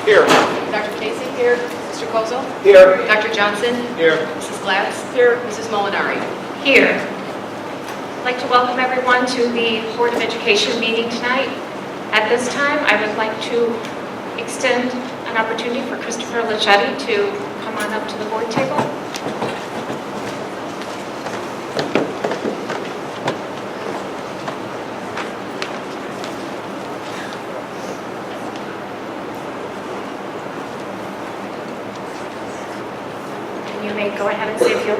Here. Dr. Casey? Here. Mr. Kozel? Here. Dr. Johnson? Here. Mrs. Glatz? Here. Mrs. Molinari? Here. I'd like to welcome everyone to the Board of Education meeting tonight. At this time, I would like to extend an opportunity for Christopher Lichetti to come on up to the board table. And you may go ahead and say a few.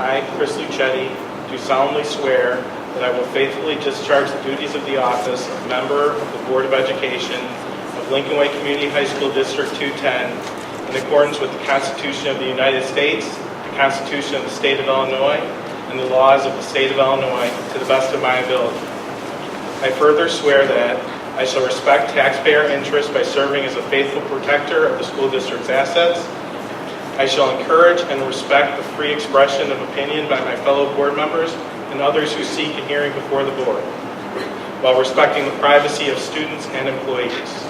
I, Chris Lichetti, do solemnly swear that I will faithfully discharge the duties of the office of member of the Board of Education of Lincoln Way Community High School District 210 in accordance with the Constitution of the United States, the Constitution of the State of Illinois, and the laws of the State of Illinois to the best of my ability. I further swear that I shall respect taxpayer interests by serving as a faithful protector of the school district's assets. I shall encourage and respect the free expression of opinion by my fellow board members and others who seek a hearing before the board, while respecting the privacy of students and employees.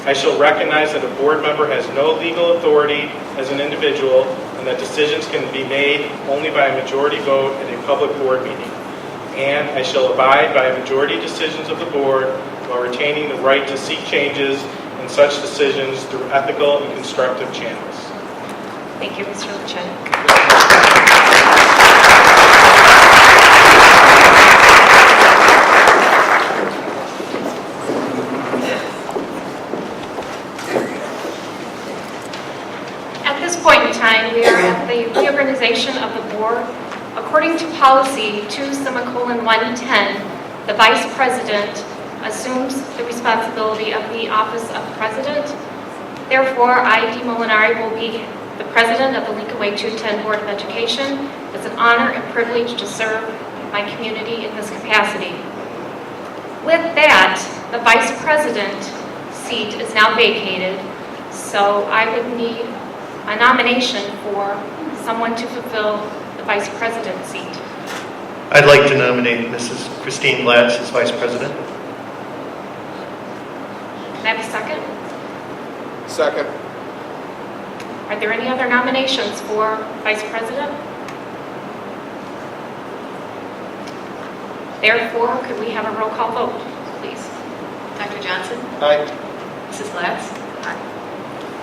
I shall recognize that a board member has no legal authority as an individual and that decisions can be made only by a majority vote at a public board meeting. And I shall abide by majority decisions of the board while retaining the right to seek changes in such decisions through ethical and constructive channels. Thank you, Mr. Lichetti. At this point in time, we are at the reorganization of the board. According to policy 2:110, the vice president assumes the responsibility of the office of president. Therefore, I, D. Molinari, will be the president of the Lincoln Way 210 Board of Education. It's an honor and privilege to serve my community in this capacity. With that, the vice president seat is now vacated, so I would need a nomination for someone to fulfill the vice president seat. I'd like to nominate Mrs. Christine Glatz as Vice President. Can I have a second? Second. Are there any other nominations for vice president? Therefore, could we have a roll call vote, please? Dr. Johnson? Aye. Mrs. Glatz? Aye.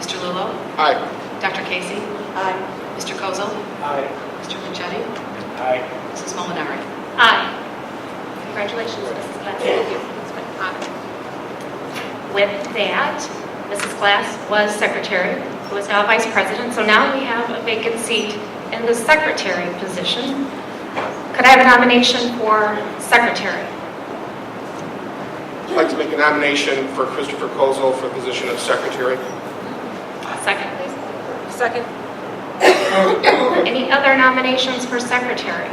Mr. Lulo? Aye. Dr. Casey? Aye. Mr. Kozel? Aye. Mr. Lichetti? Aye. Mrs. Molinari? Aye. Congratulations, Mrs. Glass. Thank you. It's been an honor. With that, Mrs. Glass was secretary, who is now vice president. So now we have a vacant seat in the secretary position. Could I have a nomination for secretary? I'd like to make a nomination for Christopher Kozel for the position of secretary. Second, please. Second. Any other nominations for secretary?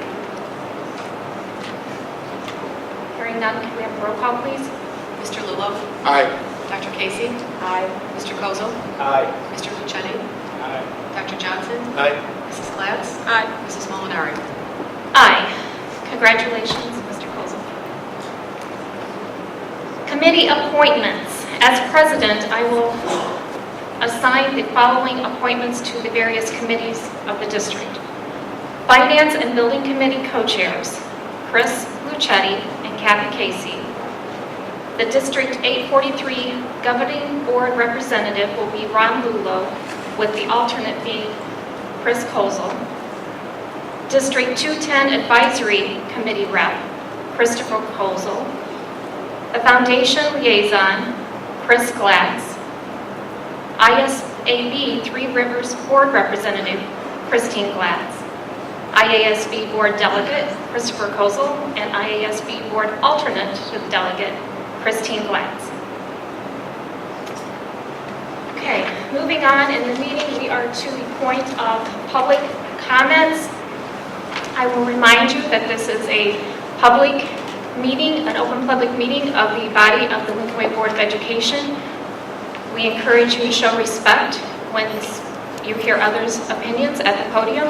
Hearing none, can we have a roll call, please? Mr. Lulo? Aye. Dr. Casey? Aye. Mr. Kozel? Aye. Mr. Lichetti? Aye. Dr. Johnson? Aye. Mrs. Glatz? Aye. Mrs. Molinari? Aye. Congratulations, Mr. Kozel. Committee appointments. As president, I will assign the following appointments to the various committees of the district. Finance and Building Committee co-chairs, Chris Lichetti and Kathy Casey. The District 843 Governing Board representative will be Ron Lulo, with the alternate being Chris Kozel. District 210 Advisory Committee Rep, Christopher Kozel. The Foundation Liaison, Chris Glatz. ISAB Three Rivers Board Representative, Christine Glatz. IASB Board Delegate, Christopher Kozel, and IASB Board Alternate to the Delegate, Christine Glatz. Okay, moving on in the meeting, we are to the point of public comments. I will remind you that this is a public meeting, an open public meeting of the body of the Lincoln Way Board of Education. We encourage you to show respect when you hear others' opinions at the podium.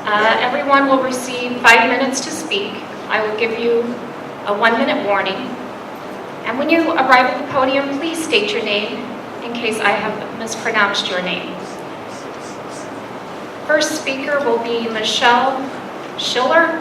Everyone will receive 5 minutes to speak. I will give you a 1-minute warning. And when you arrive at the podium, please state your name in case I have mispronounced your name. First speaker will be Michelle Schiller.